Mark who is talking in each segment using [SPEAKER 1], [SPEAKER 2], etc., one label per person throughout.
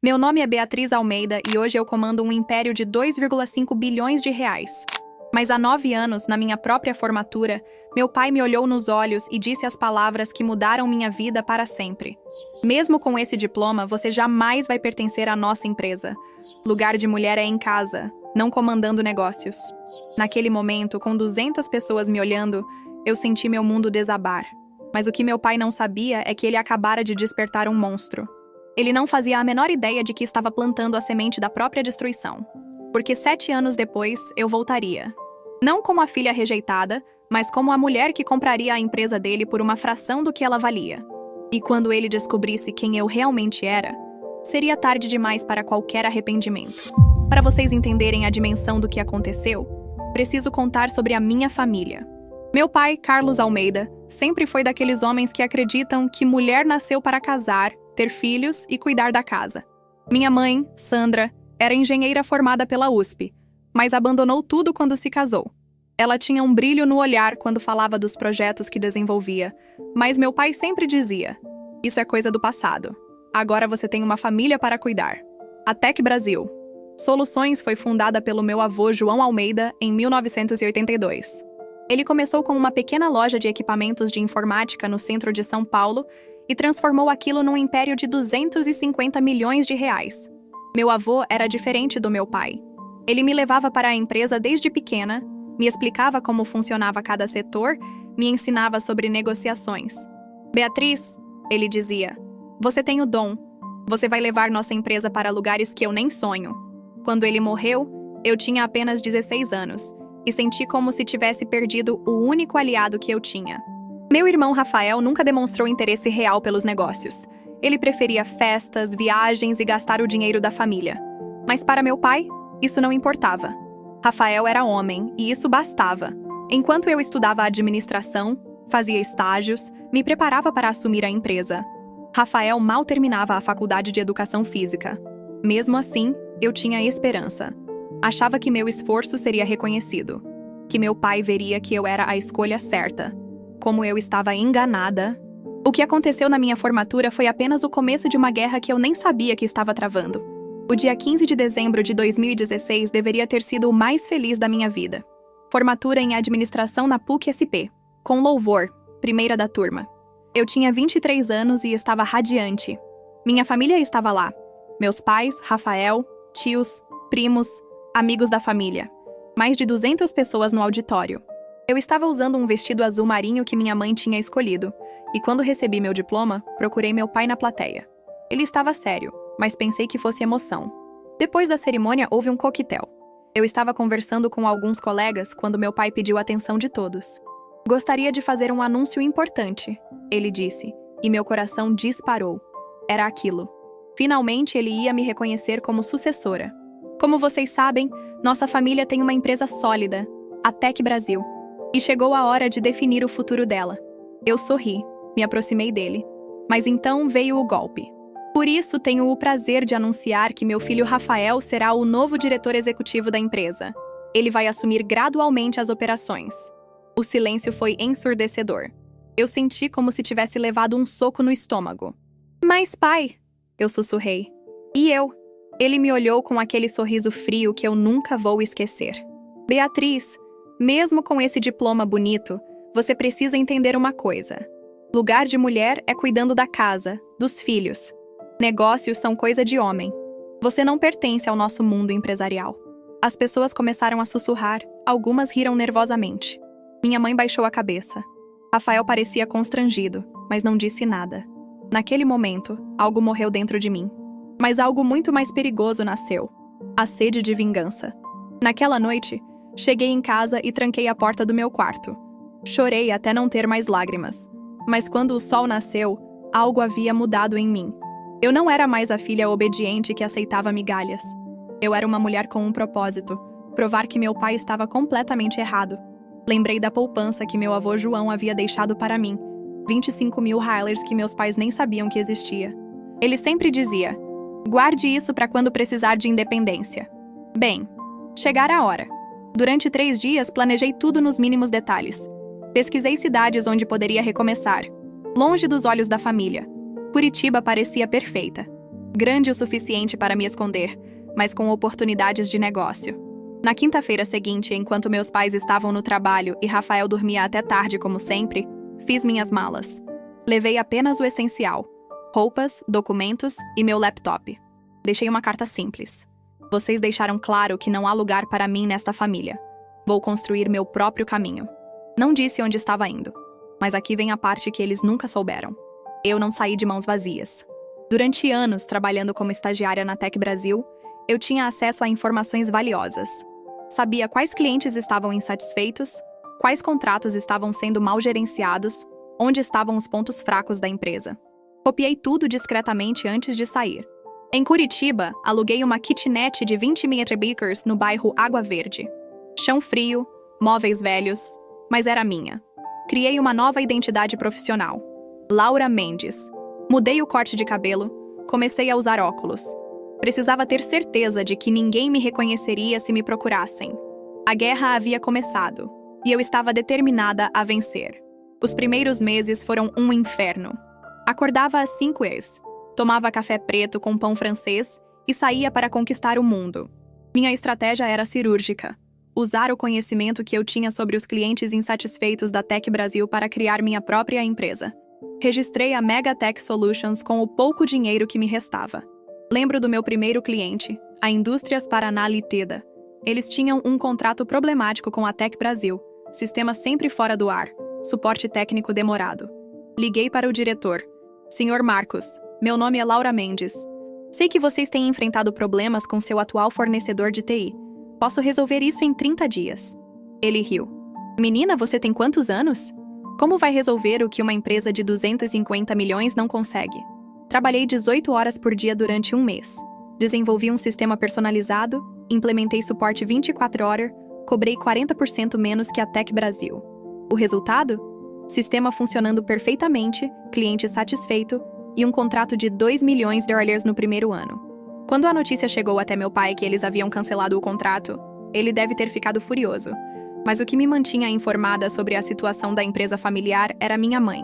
[SPEAKER 1] Meu nome é Beatriz Almeida e hoje eu comando um império de 2,5 bilhões de reais. Mas há 9 anos, na minha própria formatura, meu pai me olhou nos olhos e disse as palavras que mudaram minha vida para sempre. Mesmo com esse diploma, você jamais vai pertencer à nossa empresa. Lugar de mulher é em casa, não comandando negócios. Naquele momento, com 200 pessoas me olhando, eu senti meu mundo desabar. Mas o que meu pai não sabia é que ele acabara de despertar um monstro. Ele não fazia a menor ideia de que estava plantando a semente da própria destruição. Porque 7 anos depois, eu voltaria. Não como a filha rejeitada, mas como a mulher que compraria a empresa dele por uma fração do que ela valia. E quando ele descobrisse quem eu realmente era, seria tarde demais para qualquer arrependimento. Para vocês entenderem a dimensão do que aconteceu, preciso contar sobre a minha família. Meu pai, Carlos Almeida, sempre foi daqueles homens que acreditam que mulher nasceu para casar, ter filhos e cuidar da casa. Minha mãe, Sandra, era engenheira formada pela USP, mas abandonou tudo quando se casou. Ela tinha um brilho no olhar quando falava dos projetos que desenvolvia, mas meu pai sempre dizia: "Isso é coisa do passado. Agora você tem uma família para cuidar." A Tec Brasil Soluções foi fundada pelo meu avô João Almeida em 1982. Ele começou com uma pequena loja de equipamentos de informática no centro de São Paulo e transformou aquilo num império de 250 milhões de reais. Meu avô era diferente do meu pai. Ele me levava para a empresa desde pequena, me explicava como funcionava cada setor, me ensinava sobre negociações. "Beatriz", ele dizia, "você tem o dom. Você vai levar nossa empresa para lugares que eu nem sonho." Quando ele morreu, eu tinha apenas 16 anos e senti como se tivesse perdido o único aliado que eu tinha. Meu irmão Rafael nunca demonstrou interesse real pelos negócios. Ele preferia festas, viagens e gastar o dinheiro da família. Mas para meu pai, isso não importava. Rafael era homem e isso bastava. Enquanto eu estudava administração, fazia estágios, me preparava para assumir a empresa. Rafael mal terminava a faculdade de educação física. Mesmo assim, eu tinha esperança. Achava que meu esforço seria reconhecido, que meu pai veria que eu era a escolha certa. Como eu estava enganada. O que aconteceu na minha formatura foi apenas o começo de uma guerra que eu nem sabia que estava travando. O dia 15 de dezembro de 2016 deveria ter sido o mais feliz da minha vida. Formatura em administração na PUC-SP, com louvor, primeira da turma. Eu tinha 23 anos e estava radiante. Minha família estava lá. Meus pais, Rafael, tios, primos, amigos da família. Mais de 200 pessoas no auditório. Eu estava usando um vestido azul marinho que minha mãe tinha escolhido, e quando recebi meu diploma, procurei meu pai na plateia. Ele estava sério, mas pensei que fosse emoção. Depois da cerimônia, houve um coquetel. Eu estava conversando com alguns colegas quando meu pai pediu a atenção de todos. "Gostaria de fazer um anúncio importante", ele disse, e meu coração disparou. Era aquilo. Finalmente ele ia me reconhecer como sucessora. Como vocês sabem, nossa família tem uma empresa sólida, a Tec Brasil. E chegou a hora de definir o futuro dela. Eu sorri, me aproximei dele. Mas então veio o golpe. Por isso, tenho o prazer de anunciar que meu filho Rafael será o novo diretor executivo da empresa. Ele vai assumir gradualmente as operações. O silêncio foi ensurdecedor. Eu senti como se tivesse levado um soco no estômago. "Mas, pai", eu sussurrei. "E eu?" Ele me olhou com aquele sorriso frio que eu nunca vou esquecer. "Beatriz, mesmo com esse diploma bonito, você precisa entender uma coisa. Lugar de mulher é cuidando da casa, dos filhos. Negócios são coisa de homem. Você não pertence ao nosso mundo empresarial." As pessoas começaram a sussurrar, algumas riram nervosamente. Minha mãe baixou a cabeça. Rafael parecia constrangido, mas não disse nada. Naquele momento, algo morreu dentro de mim. Mas algo muito mais perigoso nasceu. A sede de vingança. Naquela noite, cheguei em casa e tranquei a porta do meu quarto. Chorei até não ter mais lágrimas. Mas quando o sol nasceu, algo havia mudado em mim. Eu não era mais a filha obediente que aceitava migalhas. Eu era uma mulher com um propósito, provar que meu pai estava completamente errado. Lembrei da poupança que meu avô João havia deixado para mim, 25 mil Highlanders que meus pais nem sabiam que existia. Ele sempre dizia: "Guarde isso para quando precisar de independência." Bem, chegara a hora. Durante 3 dias, planejei tudo nos mínimos detalhes. Pesquisei cidades onde poderia recomeçar, longe dos olhos da família. Curitiba parecia perfeita. Grande o suficiente para me esconder, mas com oportunidades de negócio. Na quinta-feira seguinte, enquanto meus pais estavam no trabalho e Rafael dormia até tarde como sempre, fiz minhas malas. Levei apenas o essencial: roupas, documentos e meu laptop. Deixei uma carta simples. Vocês deixaram claro que não há lugar para mim nesta família. Vou construir meu próprio caminho. Não disse onde estava indo, mas aqui vem a parte que eles nunca souberam. Eu não saí de mãos vazias. Durante anos, trabalhando como estagiária na Tech Brasil, eu tinha acesso a informações valiosas. Sabia quais clientes estavam insatisfeitos, quais contratos estavam sendo mal gerenciados, onde estavam os pontos fracos da empresa. Copiei tudo discretamente antes de sair. Em Curitiba, aluguei uma kitnet de 20 metrabicers no bairro Água Verde. Chão frio, móveis velhos, mas era minha. Criei uma nova identidade profissional: Laura Mendes. Mudei o corte de cabelo, comecei a usar óculos. Precisava ter certeza de que ninguém me reconheceria se me procurassem. A guerra havia começado, e eu estava determinada a vencer. Os primeiros meses foram um inferno. Acordava às 5h, tomava café preto com pão francês e saía para conquistar o mundo. Minha estratégia era cirúrgica: usar o conhecimento que eu tinha sobre os clientes insatisfeitos da Tech Brasil para criar minha própria empresa. Registrei a Mega Tech Solutions com o pouco dinheiro que me restava. Lembro do meu primeiro cliente, a Indústrias Paraná Ltda. Eles tinham um contrato problemático com a Tech Brasil, sistema sempre fora do ar, suporte técnico demorado. Liguei para o diretor: Senhor Marcos, meu nome é Laura Mendes. Sei que vocês têm enfrentado problemas com seu atual fornecedor de TI. Posso resolver isso em 30 dias. Ele riu. Menina, você tem quantos anos? Como vai resolver o que uma empresa de 250 milhões não consegue? Trabalhei 18 horas por dia durante um mês. Desenvolvi um sistema personalizado, implementei suporte 24 horas, cobrei 40% menos que a Tech Brasil. O resultado? Sistema funcionando perfeitamente, cliente satisfeito e um contrato de 2 milhões de dólares no primeiro ano. Quando a notícia chegou até meu pai que eles haviam cancelado o contrato, ele deve ter ficado furioso. Mas o que me mantinha informada sobre a situação da empresa familiar era minha mãe.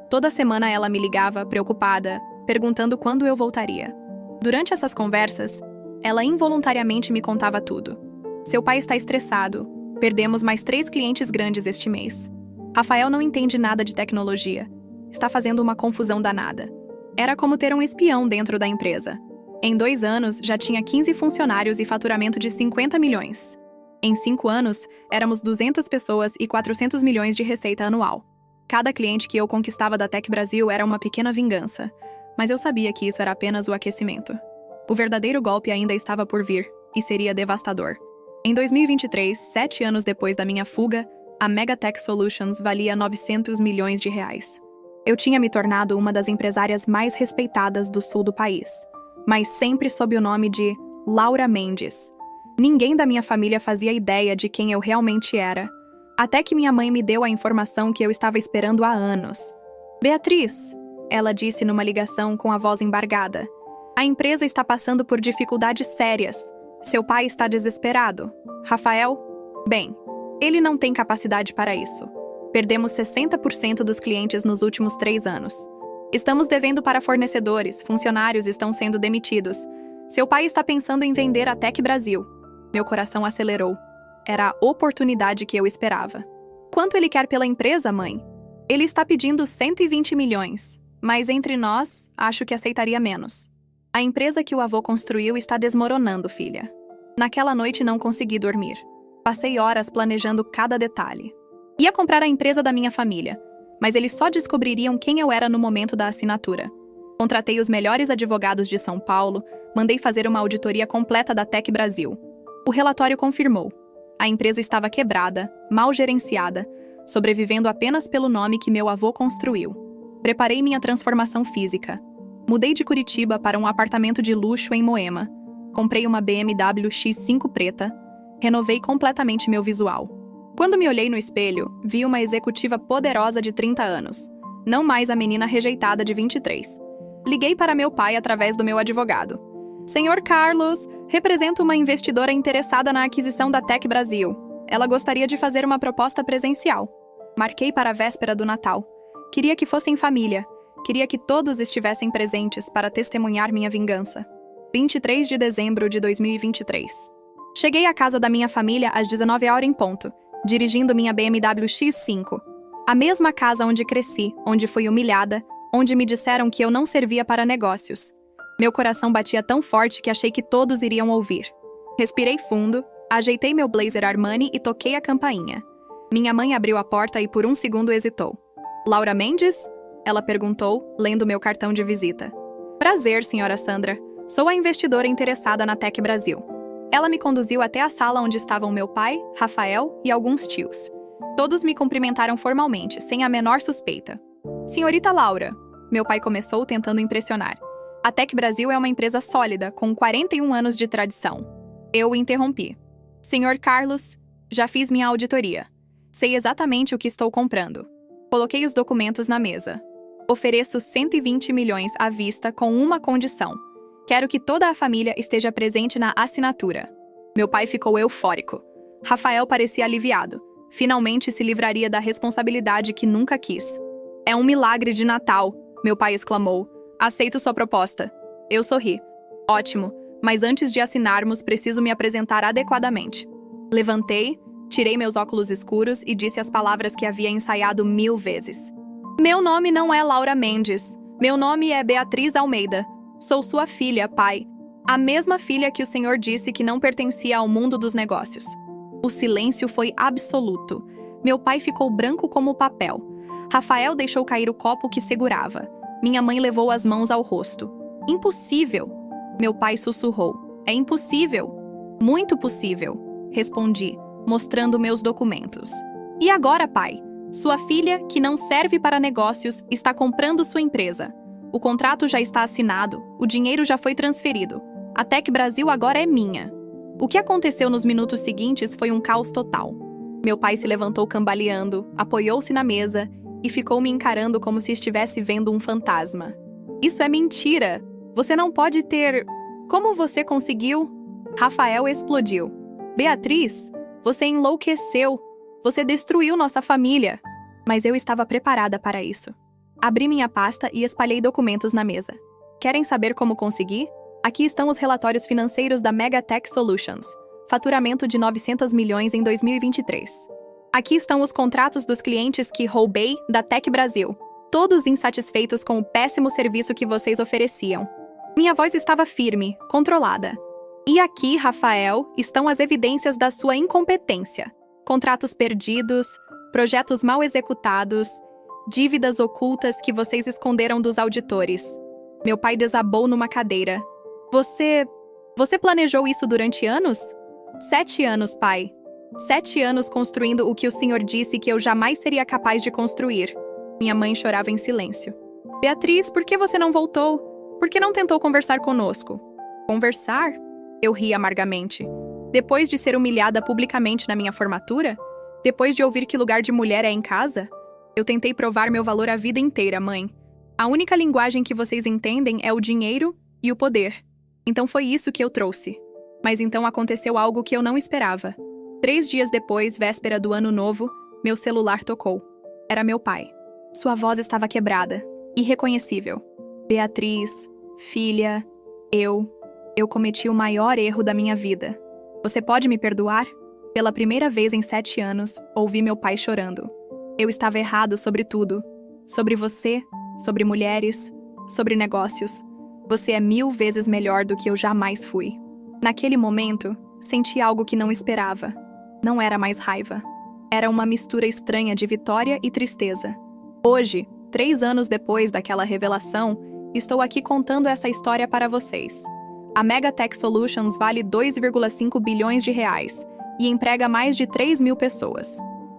[SPEAKER 1] Toda semana ela me ligava, preocupada, perguntando quando eu voltaria. Durante essas conversas, ela involuntariamente me contava tudo. Seu pai está estressado. Perdemos mais 3 clientes grandes este mês. Rafael não entende nada de tecnologia. Está fazendo uma confusão danada. Era como ter um espião dentro da empresa. Em 2 anos, já tinha 15 funcionários e faturamento de 50 milhões. Em 5 anos, éramos 200 pessoas e 400 milhões de receita anual. Cada cliente que eu conquistava da Tech Brasil era uma pequena vingança. Mas eu sabia que isso era apenas o aquecimento. O verdadeiro golpe ainda estava por vir, e seria devastador. Em 2023, 7 anos depois da minha fuga, a Mega Tech Solutions valia 900 milhões de reais. Eu tinha me tornado uma das empresárias mais respeitadas do sul do país, mas sempre sob o nome de Laura Mendes. Ninguém da minha família fazia ideia de quem eu realmente era, até que minha mãe me deu a informação que eu estava esperando há anos. Beatriz, ela disse numa ligação com a voz embargada, a empresa está passando por dificuldades sérias. Seu pai está desesperado. Rafael? Bem, ele não tem capacidade para isso. Perdemos 60% dos clientes nos últimos 3 anos. Estamos devendo para fornecedores, funcionários estão sendo demitidos. Seu pai está pensando em vender a Tech Brasil. Meu coração acelerou. Era a oportunidade que eu esperava. Quanto ele quer pela empresa, mãe? Ele está pedindo 120 milhões. Mas entre nós, acho que aceitaria menos. A empresa que o avô construiu está desmoronando, filha. Naquela noite não consegui dormir. Passei horas planejando cada detalhe. Ia comprar a empresa da minha família, mas eles só descobririam quem eu era no momento da assinatura. Contratei os melhores advogados de São Paulo, mandei fazer uma auditoria completa da Tech Brasil. O relatório confirmou. A empresa estava quebrada, mal gerenciada, sobrevivendo apenas pelo nome que meu avô construiu. Preparei minha transformação física. Mudei de Curitiba para um apartamento de luxo em Moema. Comprei uma BMW X5 preta. Renovei completamente meu visual. Quando me olhei no espelho, vi uma executiva poderosa de 30 anos. Não mais a menina rejeitada de 23. Liguei para meu pai através do meu advogado. Senhor Carlos, represento uma investidora interessada na aquisição da Tech Brasil. Ela gostaria de fazer uma proposta presencial. Marquei para a véspera do Natal. Queria que fosse em família. Queria que todos estivessem presentes para testemunhar minha vingança. 23 de dezembro de 2023. Cheguei à casa da minha família às 19 horas em ponto, dirigindo minha BMW X5. A mesma casa onde cresci, onde fui humilhada, onde me disseram que eu não servia para negócios. Meu coração batia tão forte que achei que todos iriam ouvir. Respirei fundo, ajeitei meu blazer Armani e toquei a campainha. Minha mãe abriu a porta e por um segundo hesitou. Laura Mendes? Ela perguntou, lendo meu cartão de visita. Prazer, senhora Sandra. Sou a investidora interessada na Tech Brasil. Ela me conduziu até a sala onde estavam meu pai, Rafael e alguns tios. Todos me cumprimentaram formalmente, sem a menor suspeita. Senhorita Laura, meu pai começou tentando impressionar. A Tech Brasil é uma empresa sólida, com 41 anos de tradição. Eu o interrompi. Senhor Carlos, já fiz minha auditoria. Sei exatamente o que estou comprando. Coloquei os documentos na mesa. Ofereço 120 milhões à vista com uma condição. Quero que toda a família esteja presente na assinatura. Meu pai ficou eufórico. Rafael parecia aliviado. Finalmente se livraria da responsabilidade que nunca quis. É um milagre de Natal, meu pai exclamou. Aceito sua proposta. Eu sorri. Ótimo, mas antes de assinarmos, preciso me apresentar adequadamente. Levantei, tirei meus óculos escuros e disse as palavras que havia ensaiado 1000 vezes. Meu nome não é Laura Mendes. Meu nome é Beatriz Almeida. Sou sua filha, pai. A mesma filha que o senhor disse que não pertencia ao mundo dos negócios. O silêncio foi absoluto. Meu pai ficou branco como papel. Rafael deixou cair o copo que segurava. Minha mãe levou as mãos ao rosto. Impossível! Meu pai sussurrou. É impossível! Muito possível! Respondi, mostrando meus documentos. E agora, pai? Sua filha, que não serve para negócios, está comprando sua empresa. O contrato já está assinado, o dinheiro já foi transferido. A Tech Brasil agora é minha. O que aconteceu nos minutos seguintes foi um caos total. Meu pai se levantou cambaleando, apoiou-se na mesa e ficou me encarando como se estivesse vendo um fantasma. Isso é mentira! Você não pode ter... Como você conseguiu? Rafael explodiu. Beatriz, você enlouqueceu. Você destruiu nossa família. Mas eu estava preparada para isso. Abri minha pasta e espalhei documentos na mesa. Querem saber como consegui? Aqui estão os relatórios financeiros da Mega Tech Solutions. Faturamento de 900 milhões em 2023. Aqui estão os contratos dos clientes que roubei da Tech Brasil. Todos insatisfeitos com o péssimo serviço que vocês ofereciam. Minha voz estava firme, controlada. E aqui, Rafael, estão as evidências da sua incompetência. Contratos perdidos, projetos mal executados, dívidas ocultas que vocês esconderam dos auditores. Meu pai desabou numa cadeira. Você planejou isso durante anos? 7 anos, pai. 7 anos construindo o que o senhor disse que eu jamais seria capaz de construir. Minha mãe chorava em silêncio. Beatriz, por que você não voltou? Por que não tentou conversar conosco? Conversar? Eu ri amargamente. Depois de ser humilhada publicamente na minha formatura? Depois de ouvir que lugar de mulher é em casa? Eu tentei provar meu valor a vida inteira, mãe. A única linguagem que vocês entendem é o dinheiro e o poder. Então foi isso que eu trouxe. Mas então aconteceu algo que eu não esperava. 3 dias depois, véspera do ano novo, meu celular tocou. Era meu pai. Sua voz estava quebrada, irreconhecível. Beatriz, filha, eu cometi o maior erro da minha vida. Você pode me perdoar? Pela primeira vez em 7 anos, ouvi meu pai chorando. Eu estava errado sobre tudo. Sobre você, sobre mulheres, sobre negócios. Você é 1000 vezes melhor do que eu jamais fui. Naquele momento, senti algo que não esperava. Não era mais raiva. Era uma mistura estranha de vitória e tristeza. Hoje, 3 anos depois daquela revelação, estou aqui contando essa história para vocês. A Mega Tech Solutions vale 2,5 bilhões de reais e emprega mais de 3.000 pessoas.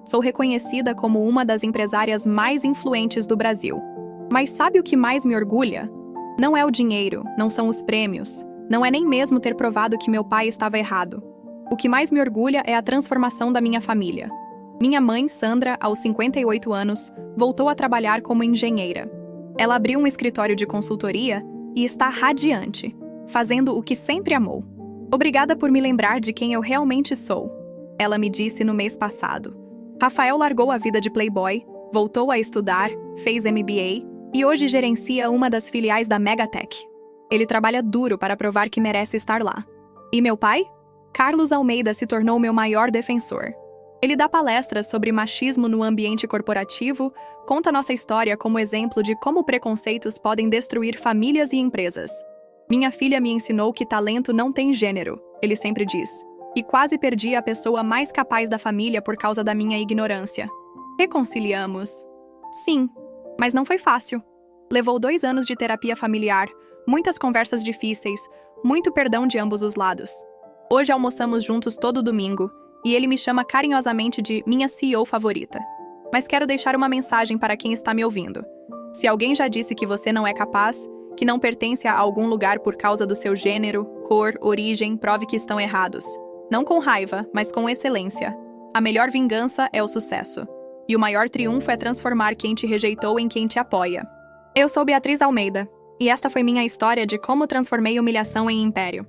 [SPEAKER 1] Sou reconhecida como uma das empresárias mais influentes do Brasil. Mas sabe o que mais me orgulha? Não é o dinheiro, não são os prêmios, não é nem mesmo ter provado que meu pai estava errado. O que mais me orgulha é a transformação da minha família. Minha mãe, Sandra, aos 58 anos, voltou a trabalhar como engenheira. Ela abriu um escritório de consultoria e está radiante, fazendo o que sempre amou. Obrigada por me lembrar de quem eu realmente sou, ela me disse no mês passado. Rafael largou a vida de playboy, voltou a estudar, fez MBA e hoje gerencia uma das filiais da Megatech. Ele trabalha duro para provar que merece estar lá. E meu pai? Carlos Almeida se tornou meu maior defensor. Ele dá palestras sobre machismo no ambiente corporativo, conta nossa história como exemplo de como preconceitos podem destruir famílias e empresas. Minha filha me ensinou que talento não tem gênero, ele sempre diz. E quase perdi a pessoa mais capaz da família por causa da minha ignorância. Reconciliamos. Sim, mas não foi fácil. Levou 2 anos de terapia familiar, muitas conversas difíceis, muito perdão de ambos os lados. Hoje almoçamos juntos todo domingo, e ele me chama carinhosamente de minha CEO favorita. Mas quero deixar uma mensagem para quem está me ouvindo. Se alguém já disse que você não é capaz, que não pertence a algum lugar por causa do seu gênero, cor, origem, prove que estão errados. Não com raiva, mas com excelência. A melhor vingança é o sucesso. E o maior triunfo é transformar quem te rejeitou em quem te apoia. Eu sou Beatriz Almeida, e esta foi minha história de como transformei humilhação em império.